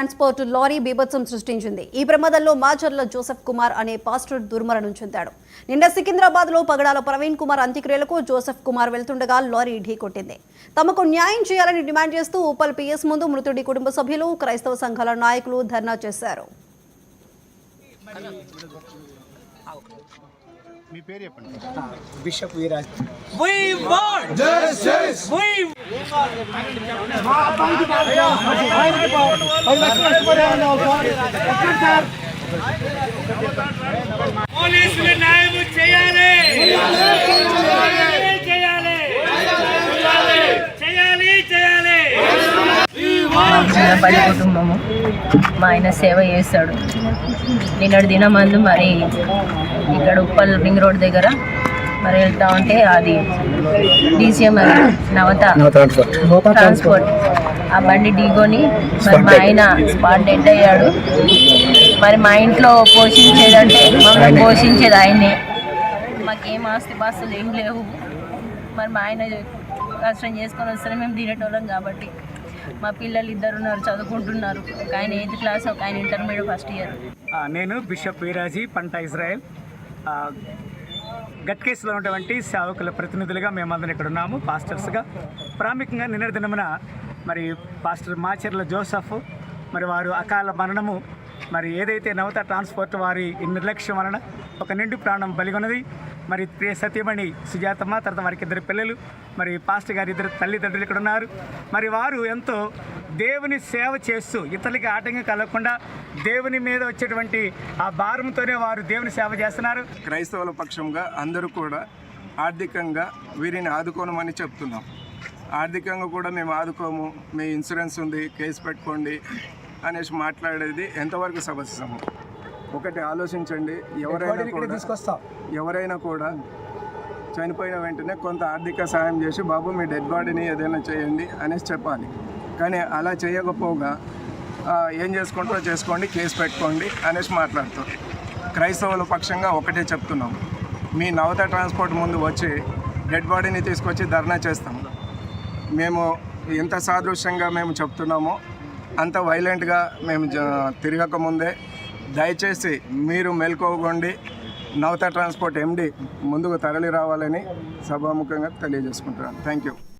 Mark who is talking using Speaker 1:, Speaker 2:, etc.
Speaker 1: Transport lorry బీభత్సం సృష్టించింది. ఈ ప్రమాదంలో మాచర్ల జోసెఫ్ కుమార్ అనే పాస్టర్ దుర్మరణం చెందాడు. నిన్న సికింద్రాబాద్ లో పగడాల ప్రవీణ్ కుమార్ అంత్యక్రియలకు జోసెఫ్ కుమార్ వెళ్తుండగా లారీ ఢీకొట్టింది. తమకు న్యాయం చేయాలని డిమాండ్ చేస్తూ ఉప్పల్ పిఎస్ ముందు మృతుడి కుటుంబ సభ్యులు, క్రైస్తవ సంఘాల నాయకులు ధర్నా చేశారు.
Speaker 2: మీ పేరు చెప్పండి.
Speaker 3: Bishop Viraj.
Speaker 4: We want justice. పోలీసులు న్యాయం చేయాలి.
Speaker 5: పది కుటుంబము మా ఆయన సేవ చేస్తాడు. నిన్నటి దినమందు మరి ఇక్కడ ఉప్పల్ రింగ్ రోడ్ దగ్గర మరి వెళ్తా ఉంటే అది డీసీఎం నవత ట్రాన్స్పోర్ట్ ఆ బండి ఢీకొని మరి మా ఆయన స్పాట్ డెడ్ అయ్యాడు. మరి మా ఇంట్లో పోషించేదంటే మమ్మల్ని పోషించేది ఆయనే. మాకేం ఆస్తి పాస్తులు ఏం లేవు. మరి మా ఆయన కష్టం చేసుకొని వస్తే మేము తినేటోళ్ళం కాబట్టి మా పిల్లలు ఇద్దరు ఉన్నారు, చదువుకుంటున్నారు. ఒక ఆయన 8th క్లాస్, ఒక ఆయన ఇంటర్మీడియట్ ఫస్ట్ ఇయర్.
Speaker 3: నేను బిషప్ వీరాజీ పంట ఇజ్రాయెల్ గట్ కేసులో ఉన్నటువంటి సేవకుల ప్రతినిధులుగా మేమందరం ఇక్కడ ఉన్నాము, పాస్టర్స్గా. ప్రాముఖ్యంగా నిన్నటి దినమున మరి పాస్టర్ మాచర్ల జోసఫ్ మరి వారు అకాల మరణము మరి ఏదైతే నవత ట్రాన్స్పోర్ట్ వారి నిర్లక్ష్యం వలన ఒక నిండు ప్రాణం బలిగొన్నది. మరి ప్రియ సతీమణి సుజాతమ్మ, తర్వాత వారికి 2 పిల్లలు, మరి పాస్టర్ గారి 2 తల్లిదండ్రులు ఇక్కడ ఉన్నారు. మరి వారు ఎంతో దేవుని సేవ చేస్తూ ఇతరులకి ఆటంకం కలగకుండా దేవుని మీద వచ్చేటువంటి ఆ భారంతోనే వారు దేవుని సేవ చేస్తున్నారు.
Speaker 6: క్రైస్తవుల పక్షంగా అందరూ కూడా ఆర్థికంగా వీరిని ఆదుకోనమని చెప్తున్నాం. ఆర్థికంగా కూడా మేము ఆదుకోము, మీ ఇన్సూరెన్స్ ఉంది, కేసు పెట్టుకోండి అనేసి మాట్లాడేది ఎంతవరకు సమస్యము? ఒకటి ఆలోచించండి. ఎవరైనా కూడా చనిపోయిన వెంటనే కొంత ఆర్థిక సాయం చేసి బాబు మీ డెడ్ బాడీని ఏదైనా చేయండి అనేసి చెప్పాలి. కానీ అలా చేయకపోగా ఏం చేసుకుంటారో చేసుకోండి, కేసు పెట్టుకోండి అనేసి మాట్లాడుతారు. క్రైస్తవుల పక్షంగా ఒకటే చెప్తున్నాం, మీ నవత ట్రాన్స్పోర్ట్ ముందు వచ్చి డెడ్ బాడీని తీసుకొచ్చి ధర్నా చేస్తాము. మేము ఎంత సాదృశ్యంగా మేము చెప్తున్నామో అంత వైలెంట్గా మేము తిరగకముందే దయచేసి మీరు మేల్కోగొండి నవత ట్రాన్స్పోర్ట్ ఎండి ముందుకు తరలి రావాలని సభాముఖంగా తెలియజేసుకుంటున్నాను. Thank you.